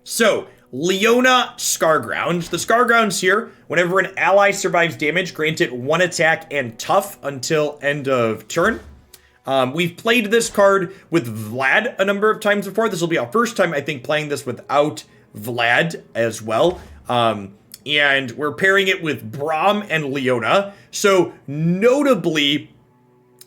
So, Leona Scarground. The Scargrounds here, whenever an ally survives damage, grant it 1 attack and tough until end of turn. We've played this card with Vlad a number of times before. This will be our first time, I think, playing this without Vlad as well. And we're pairing it with Braum and Leona. So, notably,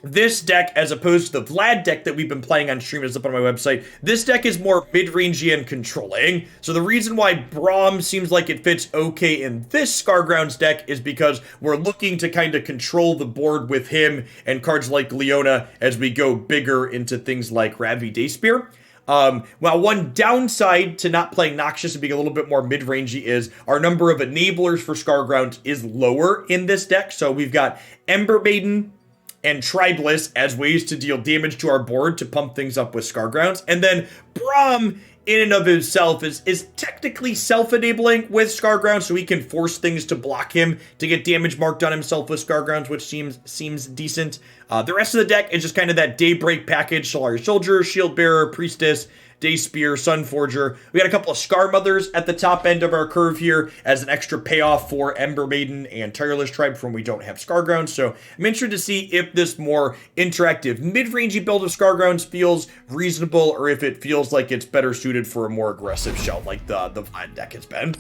this deck, as opposed to the Vlad deck that we've been playing on stream, is up on my website, this deck is more mid-rangey and controlling. So the reason why Braum seems like it fits okay in this Scargrounds deck is because we're looking to kind of control the board with him and cards like Leona as we go bigger into things like Ravi Dayspear. Well, one downside to not playing Noxious and being a little bit more mid-rangey is our number of enablers for Scarground is lower in this deck. So we've got Ember Maiden and Tribeless as ways to deal damage to our board to pump things up with Scargrounds. And then Braum, in and of himself, is technically self-enabling with Scargrounds, so he can force things to block him to get damage marked on himself with Scargrounds, which seems decent. The rest of the deck is just kind of that Daybreak package: Solari Soldier, Shield Bearer, Priestess, Dayspear, Sunforger. We got a couple of Scar Mothers at the top end of our curve here as an extra payoff for Ember Maiden and Tireless Tribe from we don't have Scargrounds. So I'm interested to see if this more interactive mid-rangey build of Scargrounds feels reasonable, or if it feels like it's better suited for a more aggressive shell like the Vlad deck has been.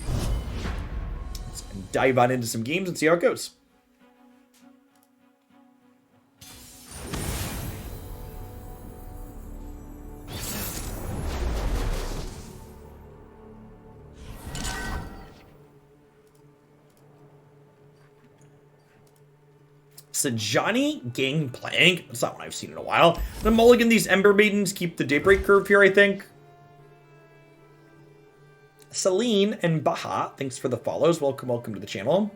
Let's dive on into some games and see how it goes. Sajani Gangplank. That's not one I've seen in a while. The mulligan these Ember Maidens, keep the Daybreak curve here, I think. Celine and Baha, thanks for the follows. Welcome to the channel.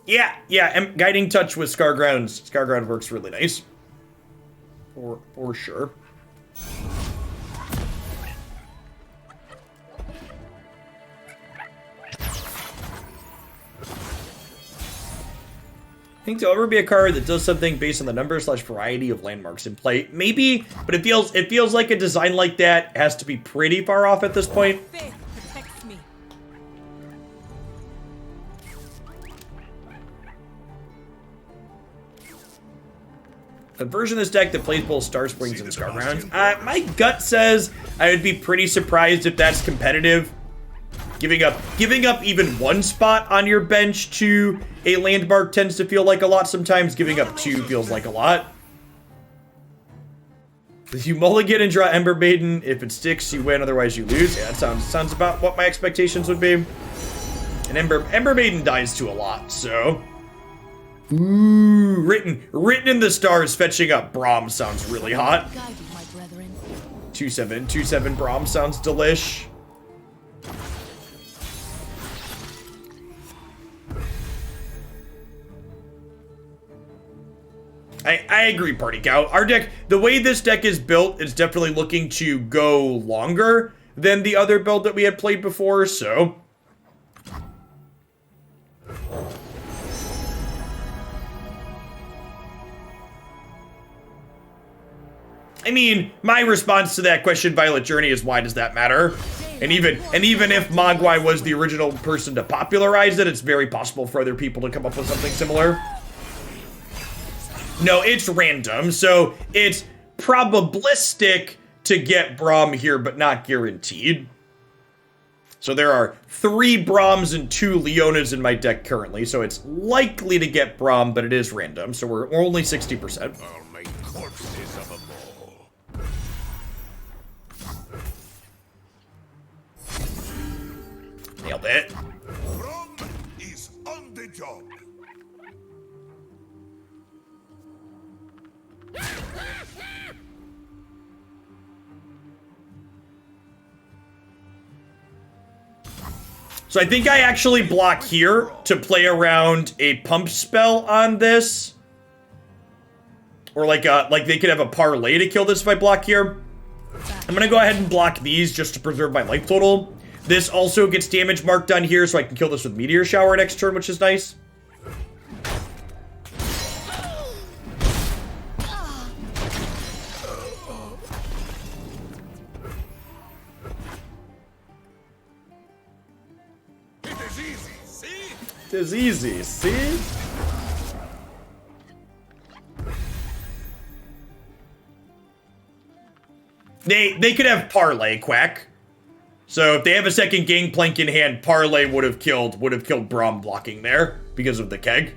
Yeah, Guiding Touch with Scargrounds. Scarground works really nice. For sure. I think there'll ever be a card that does something based on the number/variety of landmarks in play. Maybe, but it feels like a design like that has to be pretty far off at this point. A version of this deck that plays both Star Springs and Scargrounds. My gut says I would be pretty surprised if that's competitive. Giving up even one spot on your bench to a landmark tends to feel like a lot sometimes. Giving up 2 feels like a lot. If you mulligan and draw Ember Maiden, if it sticks, you win, otherwise you lose. Yeah, that sounds about what my expectations would be. And Ember Maiden dies to a lot, so... Ooh, written in the stars, fetching up Braum sounds really hot. 2/7 Braum sounds delish. I agree, Party Cow. Our deck, the way this deck is built, is definitely looking to go longer than the other build that we had played before, so... I mean, my response to that question, Violet Journey, is why does that matter? And even if Mogwai was the original person to popularize it, it's very possible for other people to come up with something similar. No, it's random, so it's probabilistic to get Braum here, but not guaranteed. So there are 3 Braums and 2 Leonas in my deck currently, so it's likely to get Braum, but it is random, so we're only 60%. I'll make corpses of them all. Nailed it. Braum is on the job. So I think I actually block here to play around a pump spell on this. Or like they could have a parlay to kill this if I block here. I'm gonna go ahead and block these just to preserve my life total. This also gets damage marked on here, so I can kill this with Meteor Shower next turn, which is nice. is easy, see? They could have Parlay, Quack. So if they have a second Gangplank in hand, Parlay would have killed Braum blocking there because of the keg.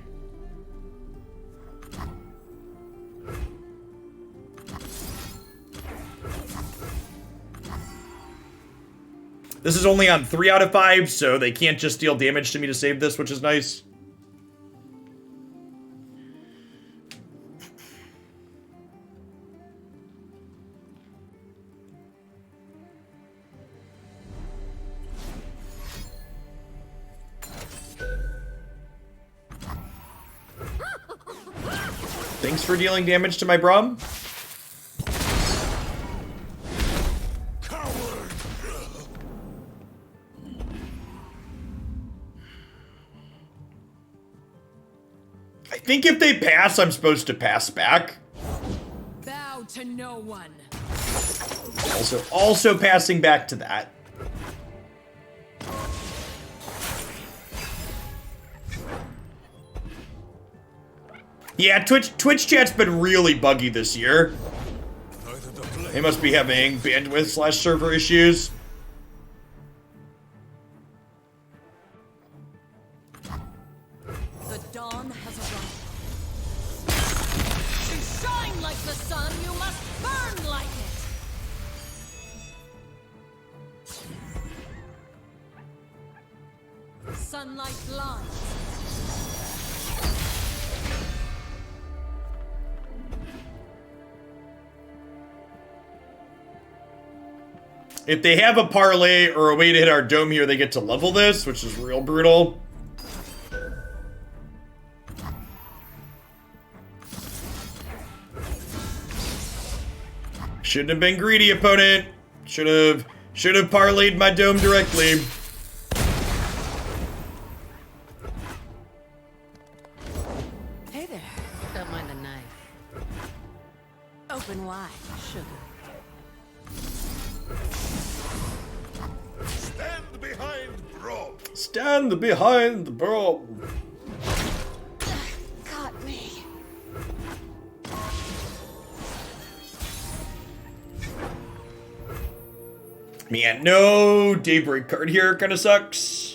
This is only on 3 out of 5, so they can't just deal damage to me to save this, which is nice. Thanks for dealing damage to my Braum. I think if they pass, I'm supposed to pass back. Bow to no one. Also passing back to that. Yeah, Twitch chat's been really buggy this year. They must be having bandwidth/server issues. The dawn has arrived. To shine like the sun, you must burn like it. Sunlight blinds. If they have a parlay or a way to hit our dome here, they get to level this, which is real brutal. Shouldn't have been greedy, opponent. Should have parlayed my dome directly. Hey there. Don't mind the knife. Open wide, sugar. Stand behind Braum. Stand behind the Braum. Caught me. Man, no Daybreak card here. Kind of sucks.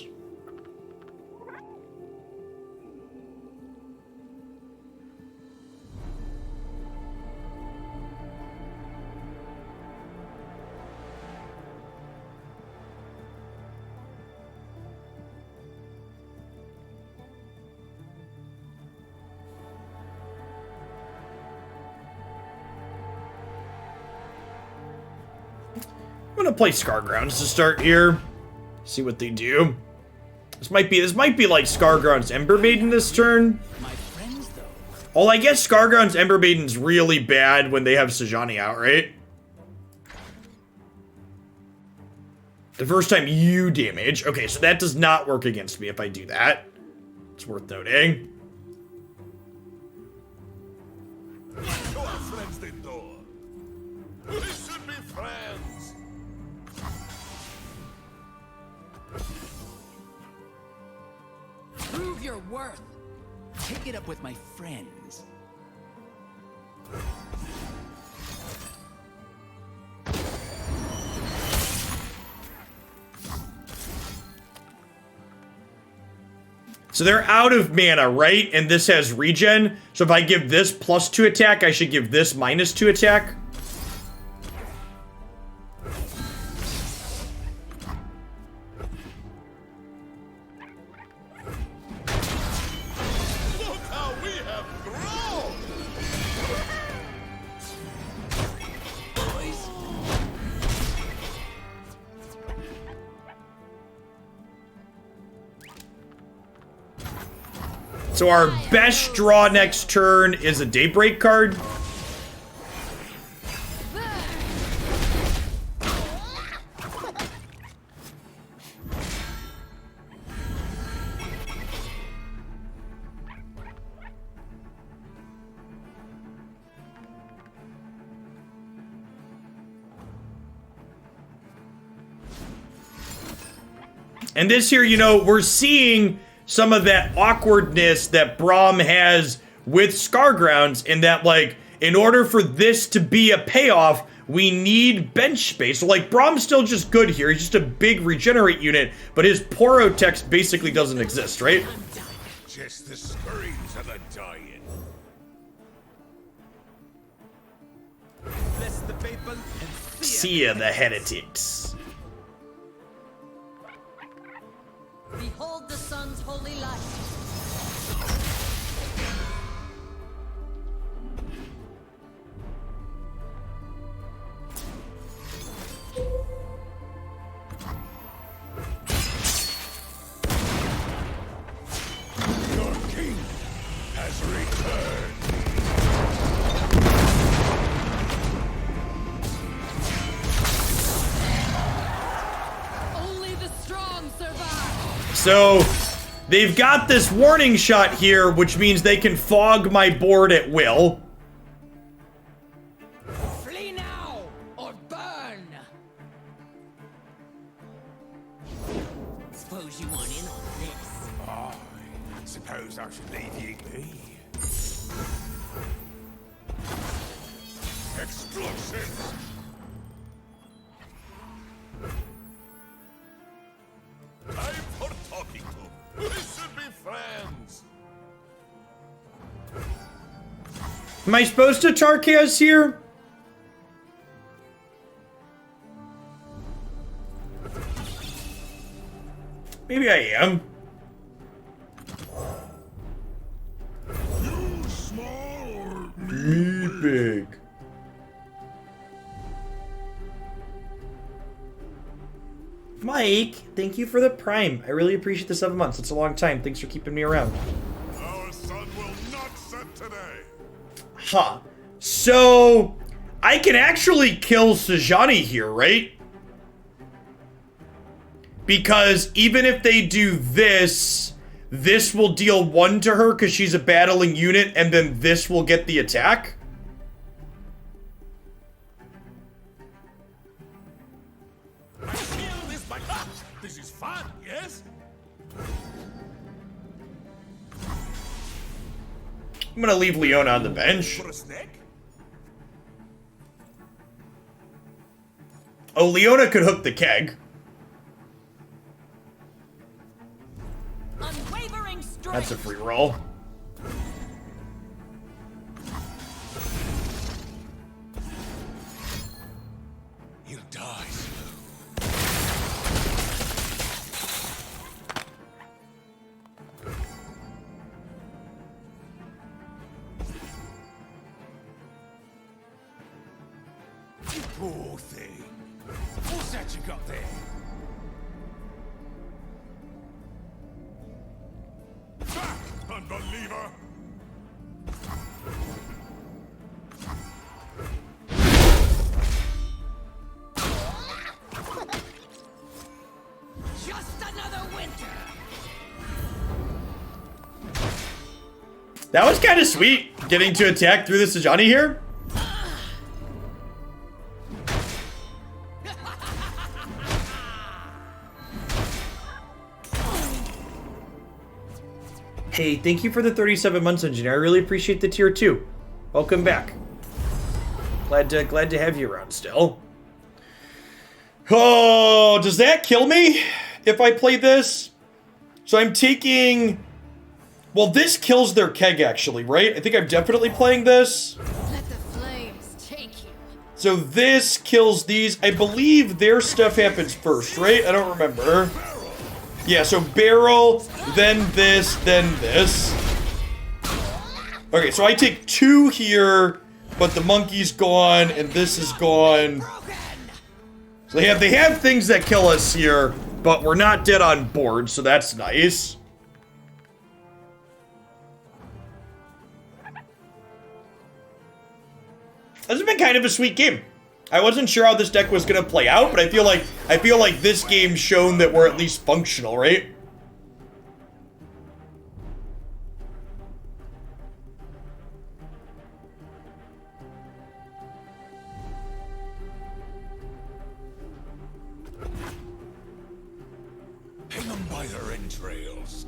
I'm gonna play Scargrounds to start here. See what they do. This might be like Scargrounds Ember Maiden this turn. Oh, I guess Scargrounds Ember Maiden's really bad when they have Sejani out, right? The first time you damage. Okay, so that does not work against me if I do that. It's worth noting. To our friends the door. We should be friends. Prove your worth. Take it up with my friends. So they're out of mana, right? And this has regen. So if I give this +2 attack, I should give this -2 attack. Look how we have grown. So our best draw next turn is a Daybreak card. And this here, you know, we're seeing some of that awkwardness that Braum has with Scargrounds, in that, like, in order for this to be a payoff, we need bench space. So, like, Braum's still just good here. He's just a big regenerate unit, but his Poro text basically doesn't exist, right? Just the screams of the dying. Bless the faithful and fear. See ya, the heretics. Behold the sun's holy light. Your king has returned. Only the strong survive. So, they've got this warning shot here, which means they can fog my board at will. Flee now or burn. Suppose you want in on this. I suppose I should leave you be. Explosives! Time for talking to. We should be friends. Am I supposed to Tarkaz here? Maybe I am. You small or Me big. Mike, thank you for the Prime. I really appreciate the 7 months. It's a long time. Thanks for keeping me around. our sun will not set today. Huh. So, I can actually kill Sejani here, right? Because even if they do this, this will deal 1 to her because she's a battling unit, and then this will get the attack? I feel this by this is fun, yes? I'm gonna leave Leona on the bench. For a snack? Oh, Leona could hook the keg. Unwavering strength. That's a free roll. He'll die slow. You poor thing. What's that you got there? Back, unbeliever! Just another winter. That was kind of sweet, getting to attack through the Sejani here. Hey, thank you for the 37 months, engineer. I really appreciate the tier 2. Welcome back. Glad to have you around still. Oh, does that kill me if I play this? So I'm taking... Well, this kills their keg, actually, right? I think I'm definitely playing this. Let the flames take you. So this kills these. I believe their stuff happens first, right? I don't remember. Yeah, so barrel, then this, then this. Okay, so I take 2 here, but the monkey's gone, and this is gone. So they have things that kill us here, but we're not dead on board, so that's nice. This has been kind of a sweet game. I wasn't sure how this deck was gonna play out, but I feel like this game's shown that we're at least functional, right? Hang them by their entrails.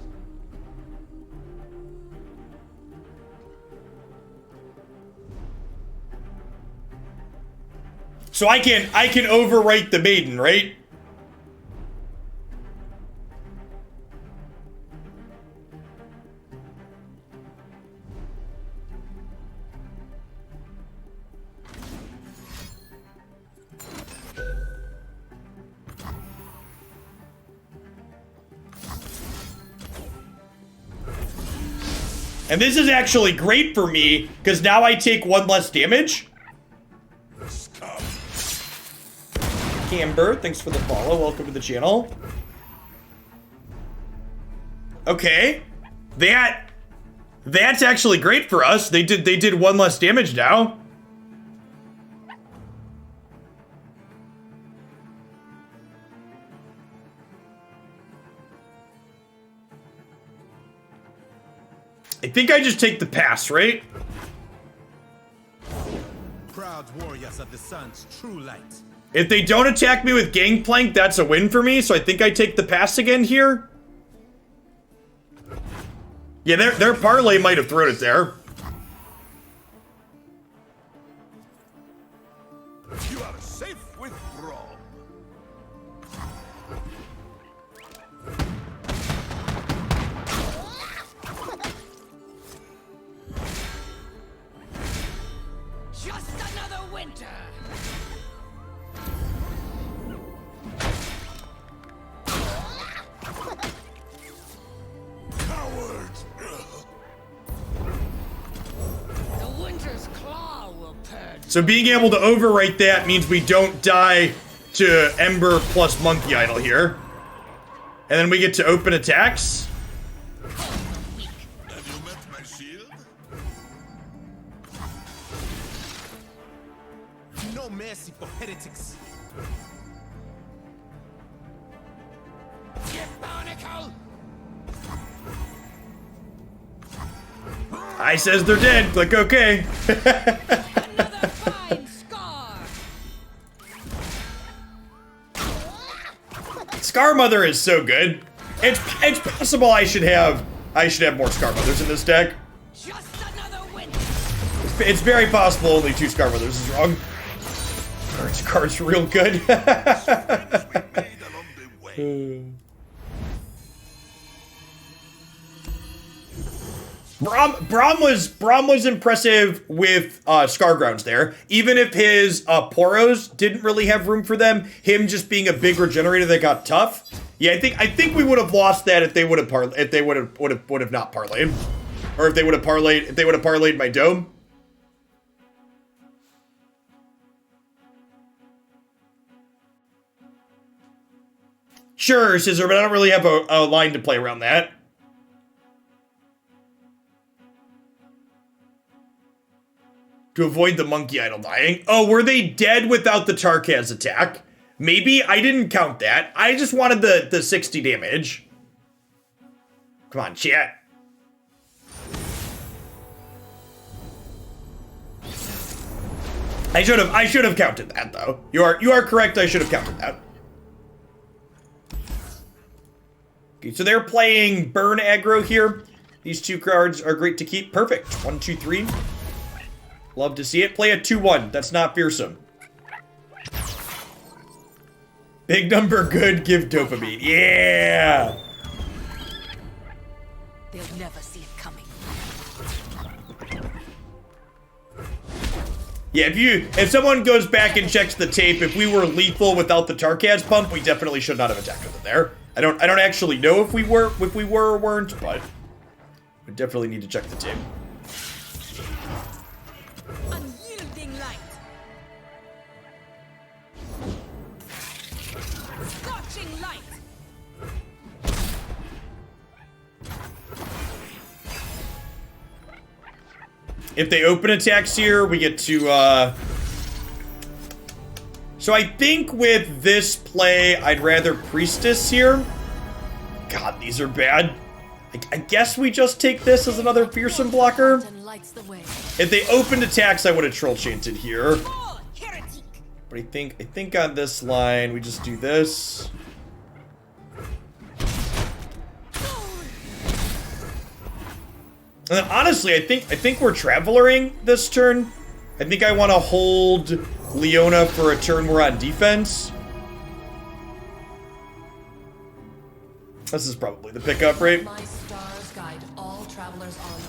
So I can overwrite the maiden, right? And this is actually great for me, because now I take 1 less damage. Camber, thanks for the follow. Welcome to the channel. Okay. That's actually great for us. They did 1 less damage now. I think I just take the pass, right? Proud warriors of the sun's true light. If they don't attack me with Gangplank, that's a win for me, so I think I take the pass again here. Yeah, their parlay might have thrown it there. You are safe with Braum. Just another winter. Coward! The winter's claw will purge. So being able to overwrite that means we don't die to Ember plus Monkey Idol here. And then we get to open attacks. Have you met my shield? No mercy for heretics. You barnacle! I says they're dead. Click OK. Another fine scar. Scar Mother is so good. It's possible I should have more Scar Mothers in this deck. Just another winter. It's very possible only 2 Scar Mothers is wrong. Scar's real good. Made along the way. Braum was impressive with Scargrounds there. Even if his Poros didn't really have room for them, him just being a big regenerator that got tough. Yeah, I think we would have lost that if they would have not parlayed, or if they would have parlayed my dome. Sure, Scissor, but I don't really have a line to play around that. To avoid the Monkey Idol dying. Oh, were they dead without the Tarkaz attack? Maybe? I didn't count that. I just wanted the 60 damage. Come on, chat. I should have counted that though. You are correct, I should have counted that. Okay, so they're playing Burn aggro here. These 2 cards are great to keep. Perfect. 1, 2, 3. Love to see it. Play a 2-1. That's not fearsome. Big number good, give dopamine. Yeah! They'll never see it coming. Yeah, if someone goes back and checks the tape, if we were lethal without the Tarkaz pump, we definitely should not have attacked with it there. I don't actually know if we were or weren't, but we definitely need to check the tape. Unyielding light. Scorching light. If they open attacks here, we get to, So I think with this play, I'd rather Priestess here. God, these are bad. I guess we just take this as another fearsome blocker. Lights the way. If they opened attacks, I would have Troll Chanted here. Oh, heretic. But I think on this line, we just do this. And then honestly, I think we're Travelering this turn. I think I want to hold Leona for a turn we're on defense. This is probably the pickup, right? My stars guide all travelers onward.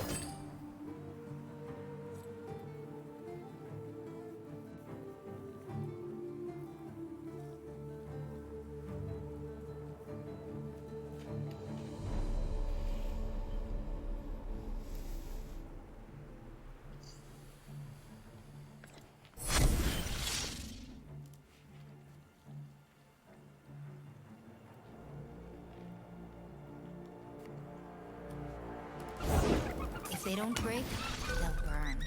If they don't break, they'll burn.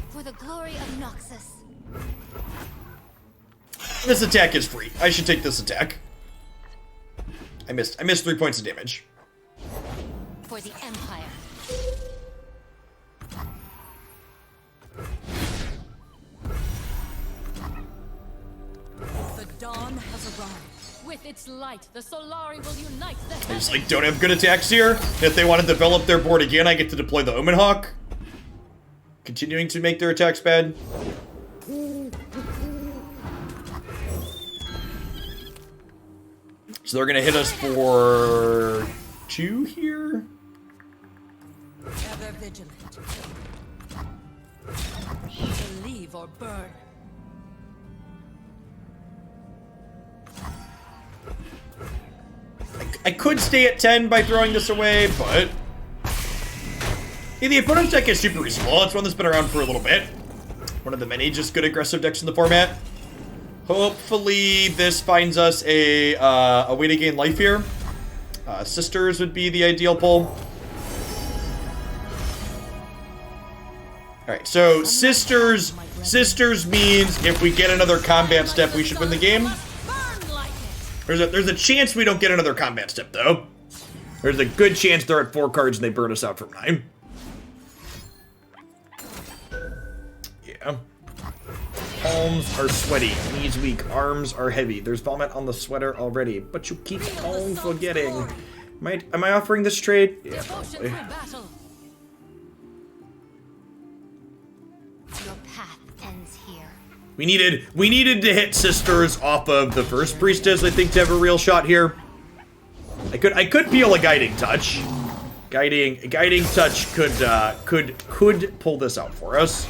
For the glory of Noxus. This attack is free. I should take this attack. I missed 3 points of damage. For the Empire. The dawn has arrived. With its light, the Solari will unite the I just like don't have good attacks here. If they want to develop their board again, I get to deploy the Omen Hawk. Continuing to make their attacks bad. So they're gonna hit us for 2 here. Ever vigilant. Believe or burn. I could stay at 10 by throwing this away, but yeah, the opponent's deck is super reasonable. It's one that's been around for a little bit. One of the many just good aggressive decks in the format. Hopefully this finds us a way to gain life here. Sisters would be the ideal pull. Alright, so Sisters means if we get another combat step, we should win the game. Burn like it. There's a chance we don't get another combat step, though. There's a good chance they're at 4 cards and they burn us out from 9. Yeah. Palms are sweaty, knees weak, arms are heavy. There's vomit on the sweater already, but you keep on forgetting. Am I offering this trade? Yeah, Devotion probably. through battle. Your path ends here. We needed to hit Sisters off of the first Priestess, I think, to have a real shot here. I could peel a Guiding Touch. Guiding Touch could pull this out for us.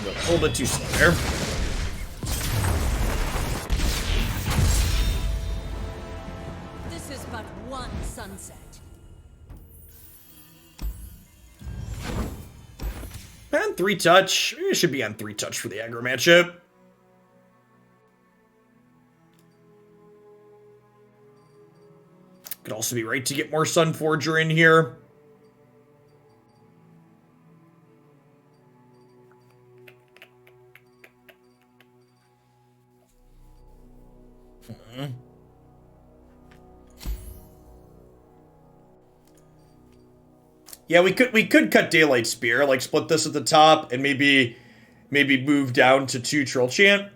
A little bit too slow there. This is but one sunset. And 3 touch. It should be on 3 touch for the aggro matchup. Could also be right to get more Sunforger in here. Yeah, we could cut Daylight Spear, like split this at the top and maybe move down to 2 Troll Chant.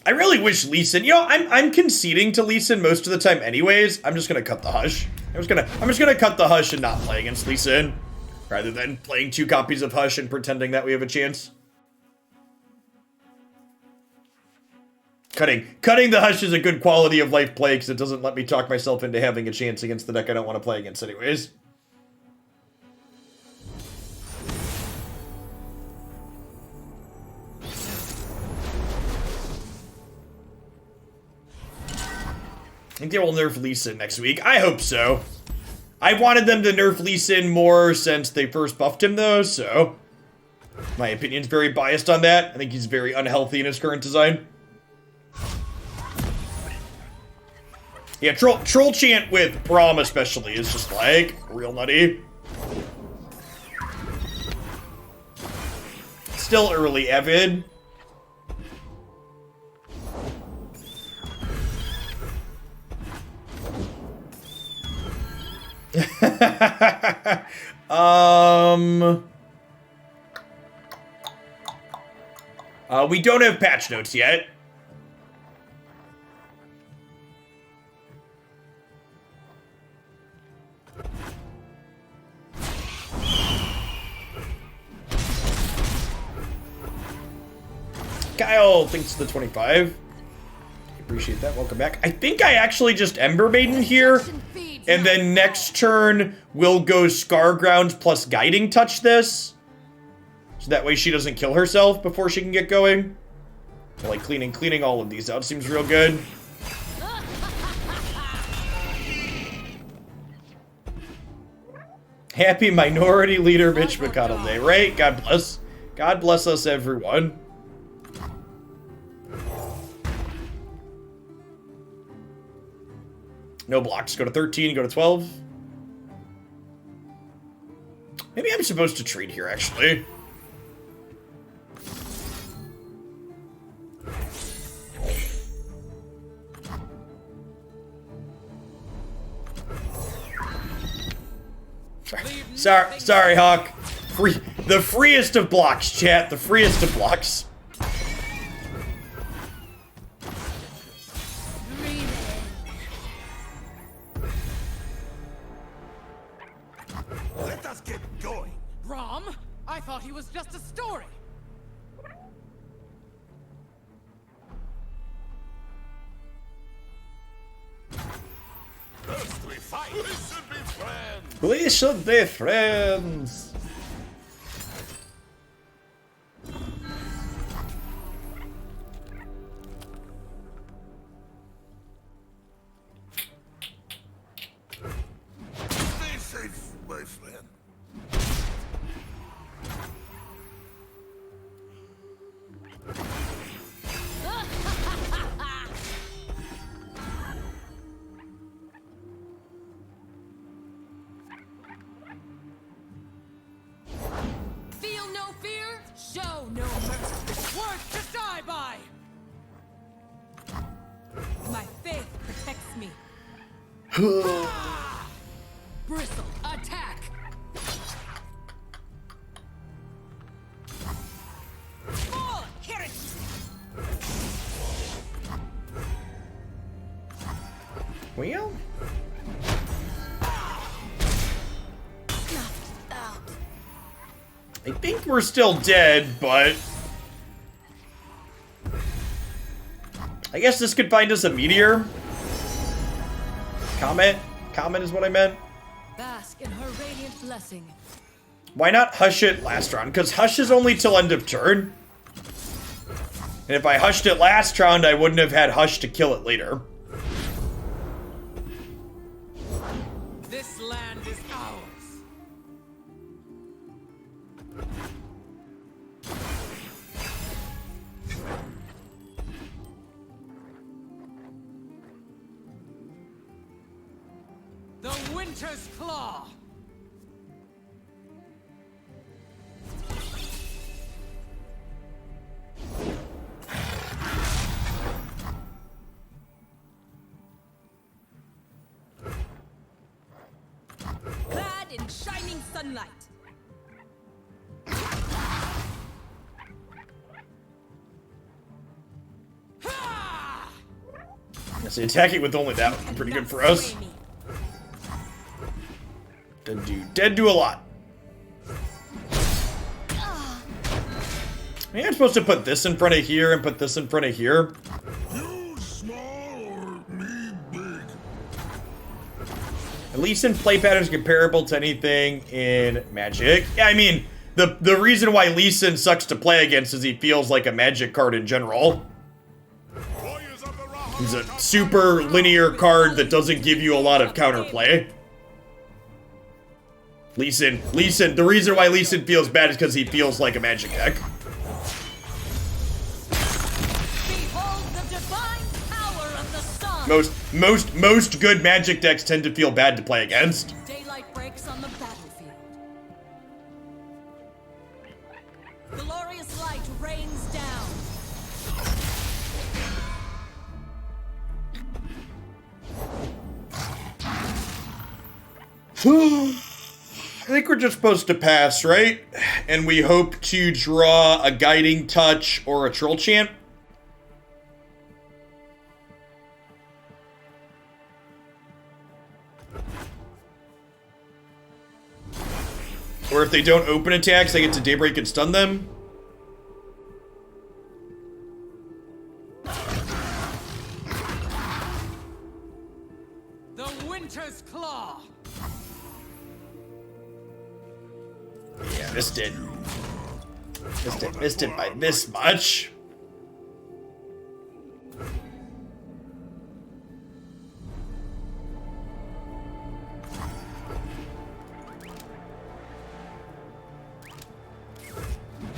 I really wish Lee Sin, I'm conceding to Lee Sin most of the time anyways. I'm just gonna cut the Hush. I'm just gonna cut the Hush and not play against Lee Sin, rather than playing 2 copies of Hush and pretending that we have a chance. Cutting the Hush is a good quality of life play because it doesn't let me talk myself into having a chance against the deck I don't want to play against anyways. I think they will nerf Lee Sin next week. I hope so. I wanted them to nerf Lee Sin more since they first buffed him though, so my opinion's very biased on that. I think he's very unhealthy in his current design. Yeah, Troll Chant with Braum especially is just like real nutty. Still early, Evan. We don't have patch notes yet. Kyle, thanks to the 25. Appreciate that. Welcome back. I think I actually just Ember Maiden here. And then next turn, we'll go Scarground plus Guiding Touch this. So that way she doesn't kill herself before she can get going. So like cleaning all of these out seems real good. Happy Minority Leader Mitch McConnell Day, right? God bless. God bless us, everyone. No blocks. Go to 13, go to 12. Maybe I'm supposed to trade here, actually. Sorry, Hawk. The freest of blocks, chat. The freest of blocks. Let us get going. Braum? I thought he was just a story. First we fight. We should be friends. We should be friends. Stay safe, my friend. Feel no fear, show no Mercy. Words to die by. My faith protects me. Bristle, attack! Fall! Hear it! Well, I think we're still dead, but I guess this could find us a meteor. Comet is what I meant. Bask in her radiant blessing. Why not Hush it last round? Because Hush is only till end of turn. And if I hushed it last round, I wouldn't have had Hush to kill it later. This land is ours. The Winter's Claw. Clad in shining sunlight. Ha! So attacking with only that would be pretty good for us. Sway me. Dead do a lot. Maybe I'm supposed to put this in front of here and put this in front of here. You small or me big? At least in play patterns comparable to anything in Magic. Yeah, I mean, the reason why Lee Sin sucks to play against is he feels like a Magic card in general. Warriors of the Raha. He's a super linear card that doesn't give you a lot of counterplay. Lee Sin, the reason why Lee Sin feels bad is because he feels like a Magic deck. Behold the divine power of the sun. Most good Magic decks tend to feel bad to play against. Daylight breaks on the battlefield. Glorious light rains down. I think we're just supposed to pass, right? And we hope to draw a Guiding Touch or a Troll Chant. Or if they don't open attacks, they get to Daybreak and stun them. The Winter's Claw. Yeah, missed it. Missed it by this much.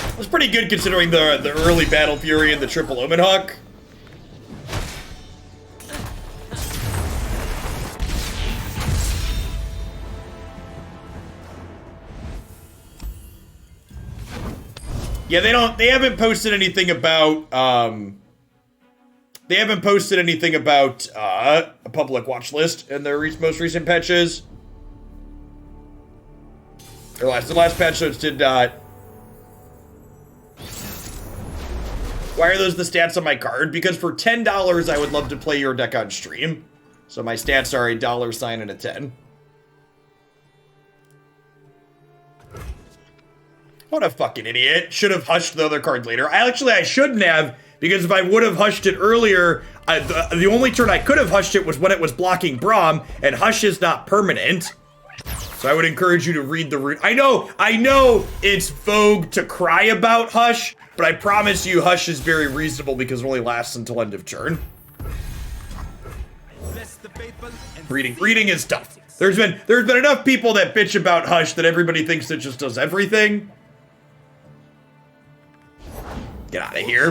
It was pretty good considering the early Battle Fury and the Triple Omen Hawk. Yeah, they haven't posted anything about, a public watch list in their most recent patches. The last patch notes did not. Why are those the stats on my card? Because for $10, I would love to play your deck on stream. So my stats are a $sign and a 10. What a fucking idiot. Should have hushed the other card later. I shouldn't have, because if I would have hushed it earlier, the only turn I could have hushed it was when it was blocking Braum, and hush is not permanent. So I would encourage you to read the rune. I know it's vogue to cry about hush, but I promise you hush is very reasonable because it only lasts until end of turn. Reading is tough. There's been enough people that bitch about hush that everybody thinks it just does everything. Get out of here.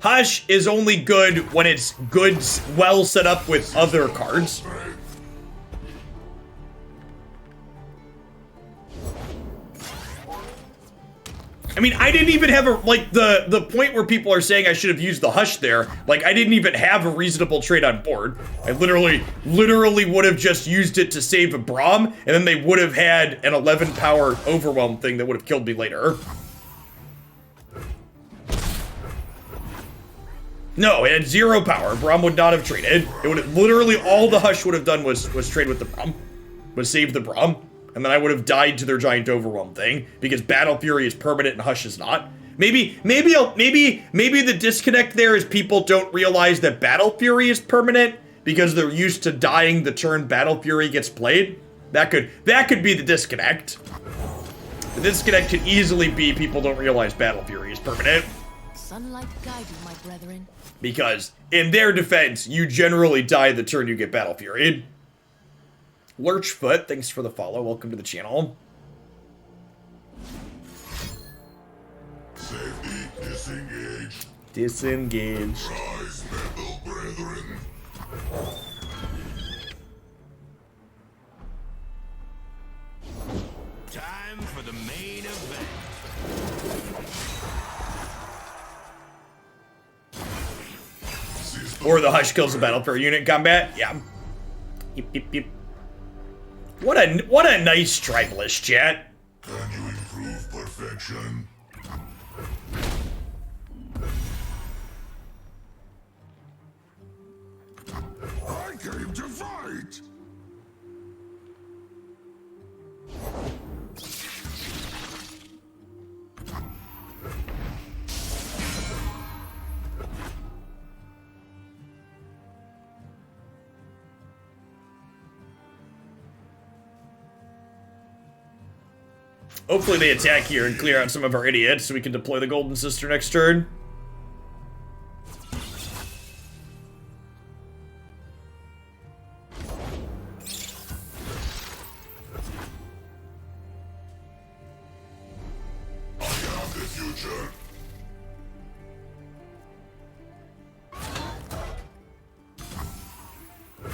Hush is only good when it's good, well set up with other cards. I mean, I didn't even have the point where people are saying I should have used the hush there. Like, I didn't even have a reasonable trade on board. I literally would have just used it to save a Braum, and then they would have had an 11 power overwhelm thing that would have killed me later. No, it had 0 power. Braum would not have traded. It would have literally all the hush would have done was trade with the Braum, was save the Braum. And then I would have died to their giant overwhelm thing because Battle Fury is permanent and Hush is not. Maybe the disconnect there is people don't realize that Battle Fury is permanent because they're used to dying the turn Battle Fury gets played. That could be the disconnect. The disconnect could easily be people don't realize Battle Fury is permanent. Sunlight guide you, my brethren. Because in their defense, you generally die the turn you get Battle Fury. Lurchfoot, thanks for the follow. Welcome to the channel. Safety disengaged. Disengage. Rise, metal brethren. Time for the main event. Or the Hush kills the Battle Fury unit in combat. Yeah. Yep, yep, yep. What a nice tribalist, chat. Can you improve perfection? I came to fight! Hopefully they attack here and clear out some of our idiots so we can deploy the Golden Sister next turn. I am the future.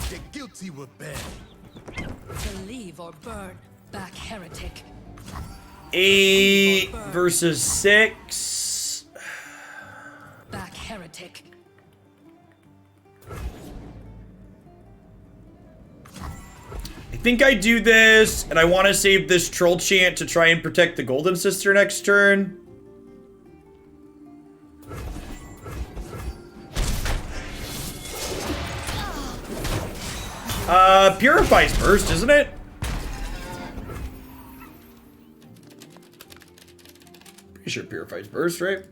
The guilty will bear. Believe or burn, back heretic. 8 versus 6. Back heretic. think I do this, and I want to save this troll chant to try and protect the Golden Sister next turn. Purifies Burst, isn't it? Pretty sure Purifies Burst, right?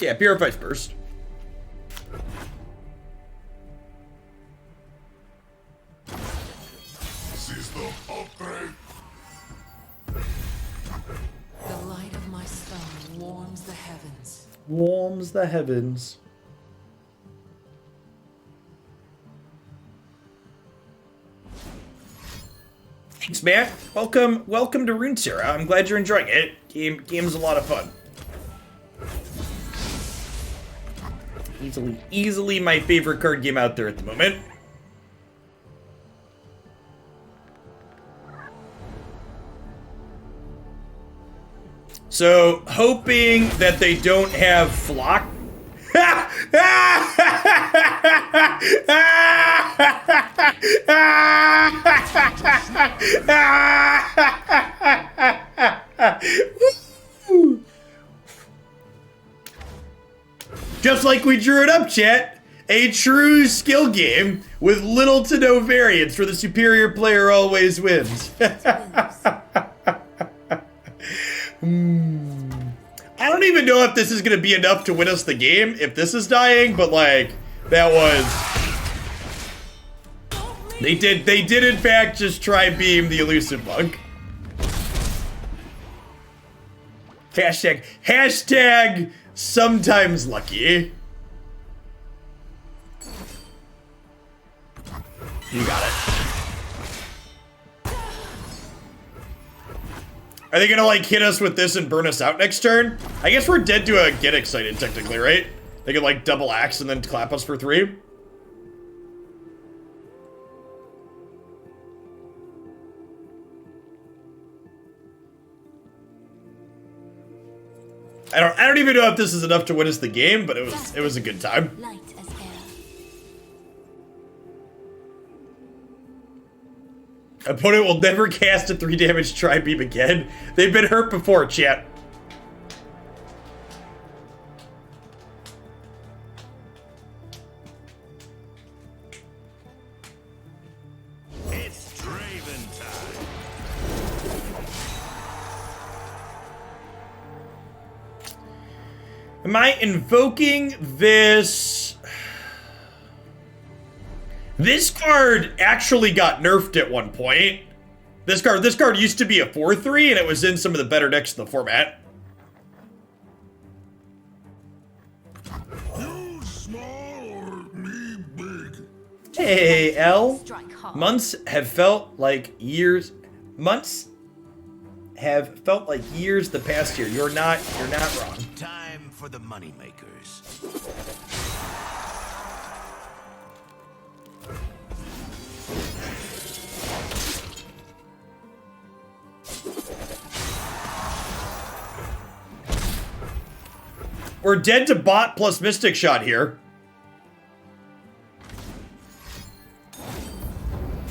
Yeah, Purifies Burst. System upgrade. The light of my stone warms the heavens. Warms the heavens. Thanks, Matt. Welcome to Runeterra. I'm glad you're enjoying it. Game's a lot of fun. Easily my favorite card game out there at the moment. So, hoping that they don't have Flock. Just like we drew it up, chat. A true skill game with little to no variance where the superior player always wins. I don't even know if this is gonna be enough to win us the game if this is dying, but like, that was... They did in fact just try beam the elusive monk. Hashtag sometimes lucky. You got it. Are they gonna like hit us with this and burn us out next turn? I guess we're dead to a get excited technically, right? They could like double axe and then clap us for 3. I don't even know if this is enough to win us the game, but it was a good time. Light as air. Opponent will never cast a 3 damage tri-beam again. They've been hurt before, chat. It's Draven time. Am I invoking this? This card actually got nerfed at one point. This card used to be a 4/3 and it was in some of the better decks in the format. You small or me big? Hey, L. Strike hard. Months have felt like years. Months have felt like years the past year. You're not wrong. Time for the moneymakers. We're dead to bot plus Mystic Shot here.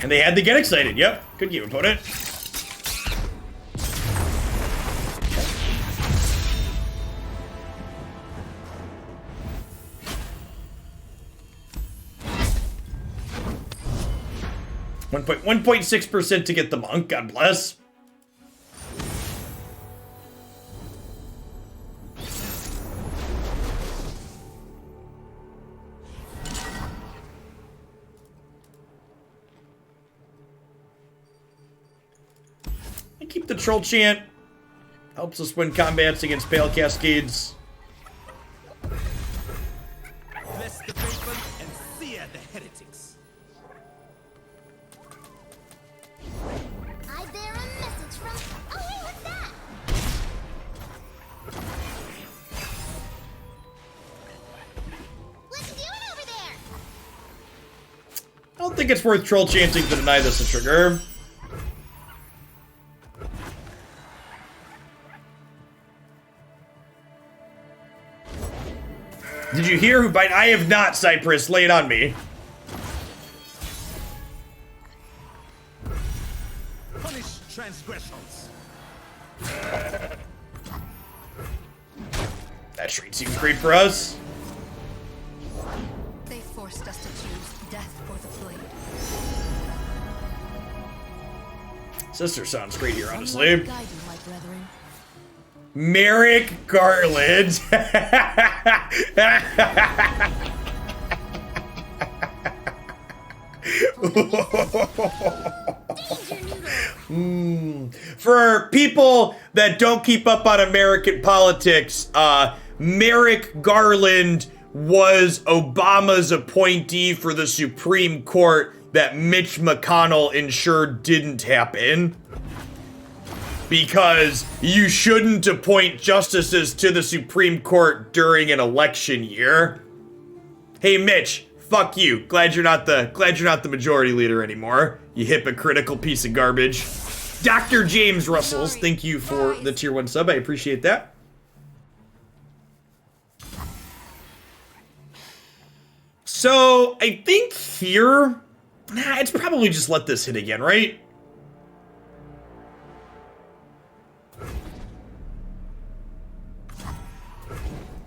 And they had to get excited. Yep. Good game, opponent. One point 6% to get the monk. God bless. Keep the troll chant. Helps us win combats against Pale Cascades. Bless the faithful and sear the heretics. I bear a message from. Oh, hey, what's that? What you doing over there? I don't think it's worth troll chanting to deny this a trigger. Did you hear who bite? I have not, Cypress. Lay it on me. transgressions. That trade seems great for us. They forced us to choose death or the blade. Sister sounds great here, honestly. Guide you, my brethren. Merrick Garland. For people that don't keep up on American politics, Merrick Garland was Obama's appointee for the Supreme Court that Mitch McConnell ensured didn't happen. Because you shouldn't appoint justices to the Supreme Court during an election year. Hey Mitch, fuck you. Glad you're not the majority leader anymore. You hypocritical piece of garbage. Dr. James Russells, thank you for the tier 1 sub. I appreciate that. So I think here, it's probably just let this hit again, right?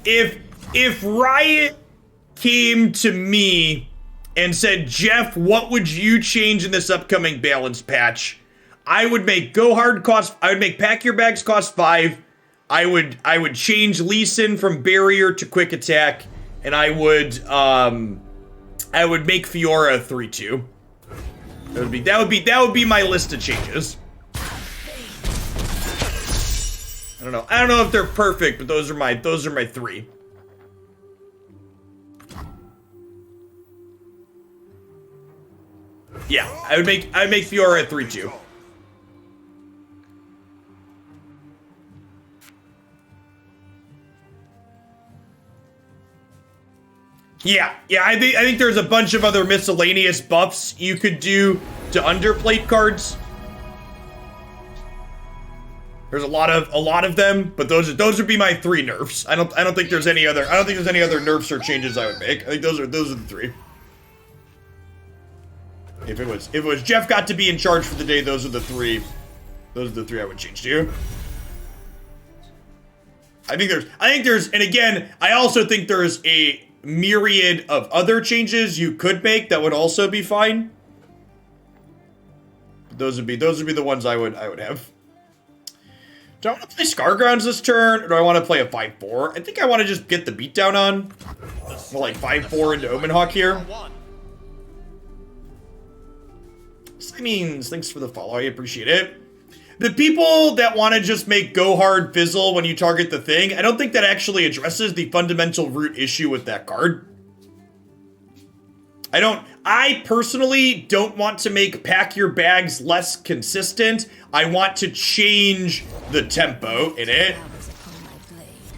If Riot came to me and said, Jeff, what would you change in this upcoming balance patch? I would make Go Hard cost, I would make Pack Your Bags cost 5. I would change Lee Sin from Barrier to Quick Attack, and I would make Fiora 3-2. That would be my list of changes. I don't know if they're perfect, but those are my 3. Yeah, I would make Fiora 3-2. Yeah, I think there's a bunch of other miscellaneous buffs you could do to underplate cards. There's a lot of them, but those would be my 3 nerfs. I don't think there's any other nerfs or changes I would make. I think those are the 3. If it was Jeff got to be in charge for the day, those are the 3. Those are the 3 I would change to. I think there's, and again, I also think there's a myriad of other changes you could make that would also be fine. Those would be the ones I would have. Do I want to play Scargrounds this turn, or do I want to play a 5-4? I think I want to just get the beatdown on. Well, like 5-4 into Omenhawk here. Means thanks for the follow. I appreciate it. The people that want to just make Go Hard fizzle when you target the thing, I don't think that actually addresses the fundamental root issue with that card. I personally don't want to make Pack Your Bags less consistent. I want to change the tempo in it.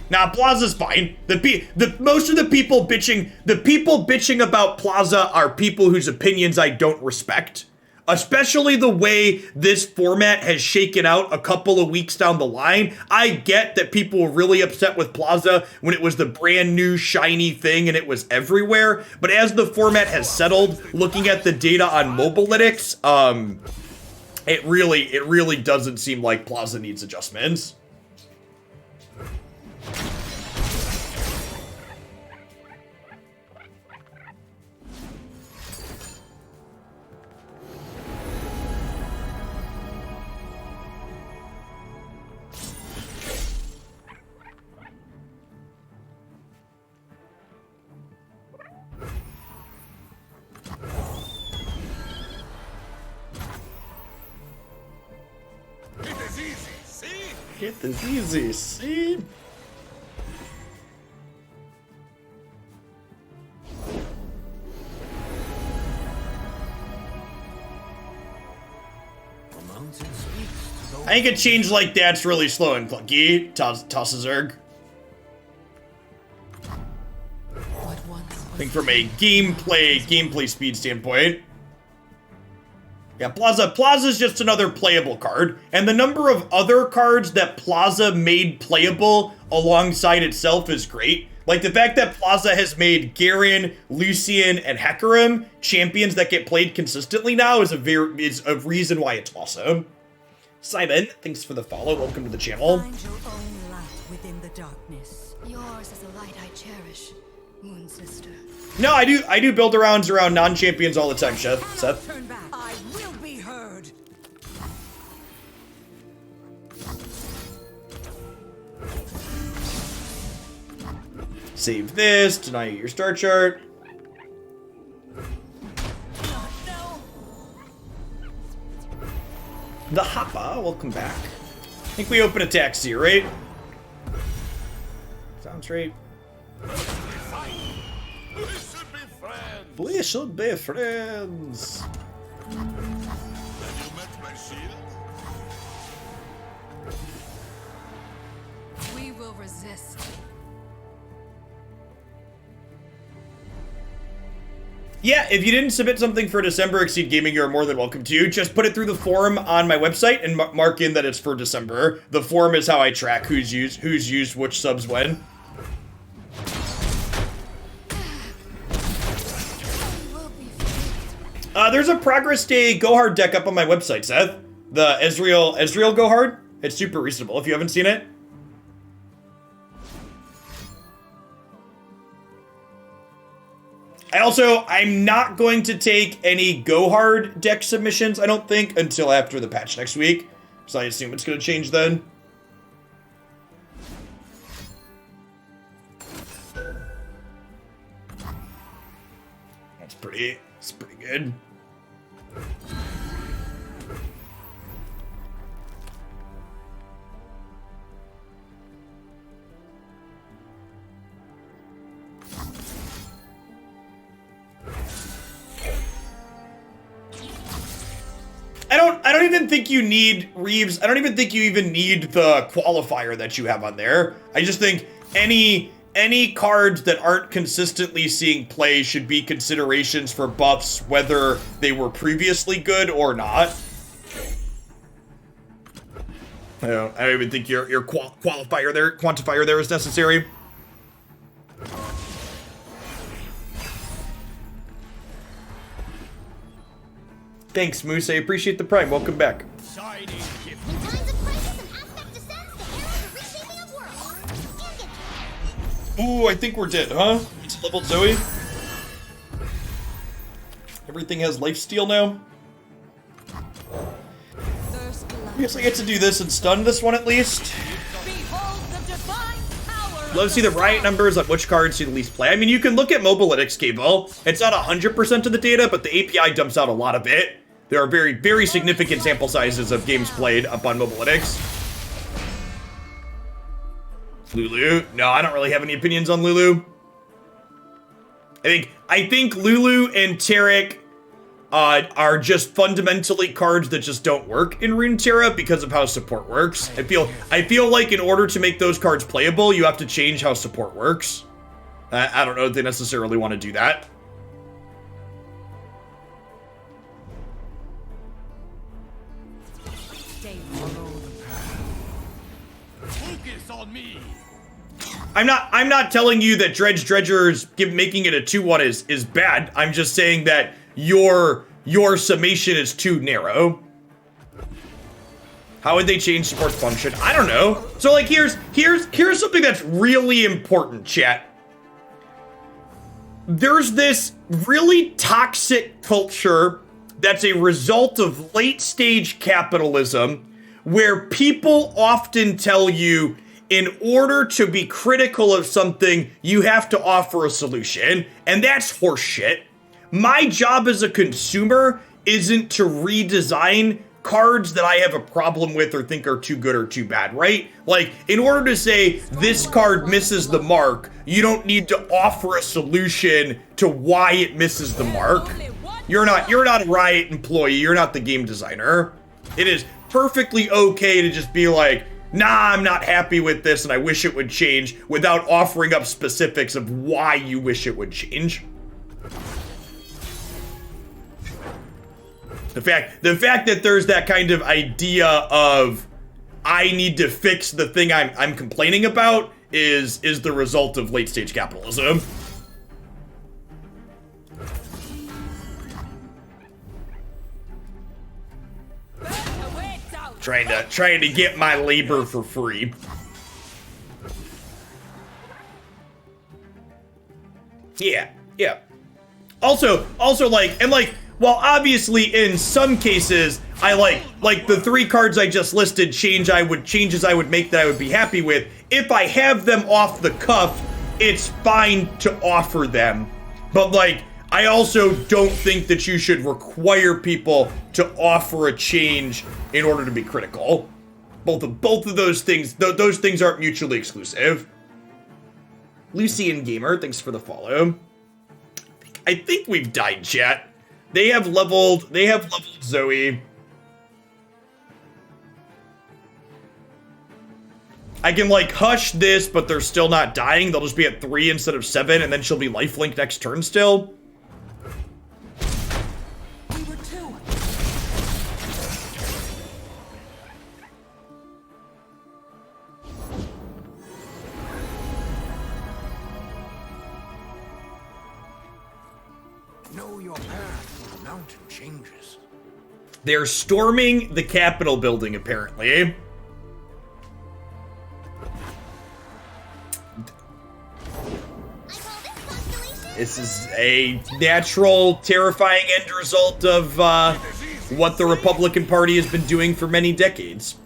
Now, Plaza's fine. Most of the people bitching about Plaza are people whose opinions I don't respect. Especially the way this format has shaken out a couple of weeks down the line. I get that people were really upset with Plaza when it was the brand new shiny thing and it was everywhere. But as the format has settled, looking at the data on Mobalytics, it really doesn't seem like Plaza needs adjustments. Hit this easy, see? I think a change like that's really slow and clunky. Tosses Zerg. I think from a gameplay speed standpoint. Yeah, Plaza's just another playable card, and the number of other cards that Plaza made playable alongside itself is great. Like the fact that Plaza has made Garen, Lucian, and Hecarim champions that get played consistently now is a reason why it's awesome. Simon, thanks for the follow. Welcome to the channel. Find your own light within the darkness. Yours is the light I cherish, Moon Sister. No, I do build around non-champions all the time, Seth. Turn back. I will be heard. Save this, deny your star chart. The Hoppa, welcome back. I think we open attack C, right? Sounds right. We should be friends. We should be friends. Have you met my shield? We will resist. Yeah, if you didn't submit something for December Exceed Gaming, you're more than welcome to. Just put it through the forum on my website and mark in that it's for December. The forum is how I track who's used which subs when. There's a Progress Day Go Hard deck up on my website, Seth. The Ezreal Go Hard. It's super reasonable if you haven't seen it. I'm not going to take any Go Hard deck submissions, I don't think, until after the patch next week. So I assume it's going to change then. It's pretty good. I don't even think you need Reeves. I don't even think you even need the qualifier that you have on there. I just think any cards that aren't consistently seeing play should be considerations for buffs, whether they were previously good or not. I don't even think your quantifier there is necessary. Thanks, Moose. I appreciate the prime. Welcome back. Shining gift. In times of crisis and aspect descends, the era of the reshaping of worlds. And get Ooh, I think we're dead, huh? It's leveled Zoe. Everything has lifesteal now. I guess I get to do this and stun this one at least. Behold the divine power. Love to see the riot numbers on which cards you least play. I mean, you can look at Mobalytics Cable. It's not 100% of the data, but the API dumps out a lot of it. There are very, very significant sample sizes of games played up on Mobalytics. Lulu? No, I don't really have any opinions on Lulu. I think Lulu and Taric are just fundamentally cards that just don't work in Runeterra because of how support works. I feel like in order to make those cards playable, you have to change how support works. I don't know if they necessarily want to do that. Focus on me. I'm not telling you that Dredger's making it a 2-1 is bad. I'm just saying that your summation is too narrow. How would they change support function? I don't know. So like here's something that's really important, chat. There's this really toxic culture that's a result of late stage capitalism where people often tell you in order to be critical of something, you have to offer a solution, and that's horseshit. My job as a consumer isn't to redesign cards that I have a problem with or think are too good or too bad, right? Like, in order to say this card misses the mark, you don't need to offer a solution to why it misses the mark. You're not a Riot employee, you're not the game designer. It is perfectly okay to just be like, nah, I'm not happy with this and I wish it would change without offering up specifics of why you wish it would change. The fact that there's that kind of idea of I need to fix the thing I'm complaining about is the result of late stage capitalism. Burn awaits out. Trying to get my labor for free. Yeah. Also, like, well, obviously, in some cases, I like the 3 cards I just listed, changes I would make that I would be happy with. If I have them off the cuff, it's fine to offer them. But, like, I also don't think that you should require people to offer a change in order to be critical. Both of those things, those things aren't mutually exclusive. Lucian Gamer, thanks for the follow. I think we've died, chat. They have leveled Zoe. I can, like, hush this, but they're still not dying. They'll just be at 3 instead of 7, and then she'll be lifelink next turn still. We were 2. Know your path when the mountain changes. They're storming the Capitol building, apparently. This is a natural, terrifying end result of what the Republican Party has been doing for many decades.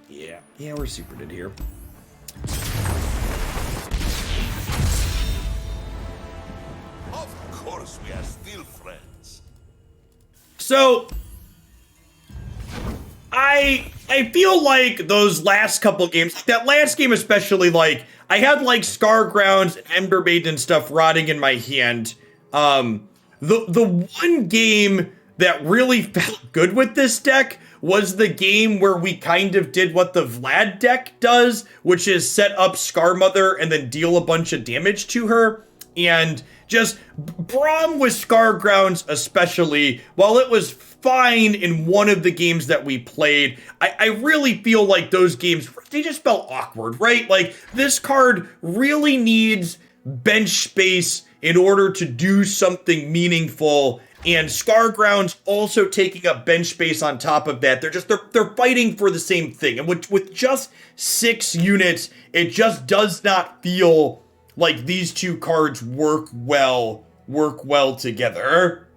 Yeah, we're super dead here. Of course we are still friends. So, I feel like those last couple games, that last game especially, like, I had, like, Scargrounds and Embermaiden and stuff rotting in my hand. The one game that really felt good with this deck was the game where we kind of did what the Vlad deck does, which is set up Scarmother and then deal a bunch of damage to her. And just Braum with Scargrounds especially, while it was fine in one of the games that we played, I really feel like those games, they just felt awkward, right? Like, this card really needs bench space in order to do something meaningful, and Scargrounds also taking up bench space on top of that. They're fighting for the same thing, and with just 6 units, it just does not feel like these two cards work well together.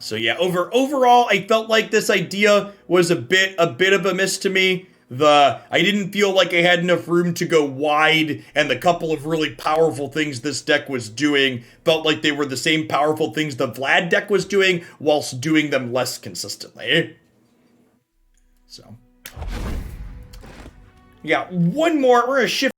So yeah, overall, I felt like this idea was a bit of a miss to me. I didn't feel like I had enough room to go wide, and the couple of really powerful things this deck was doing felt like they were the same powerful things the Vlad deck was doing, whilst doing them less consistently. So, yeah, one more. We're gonna shift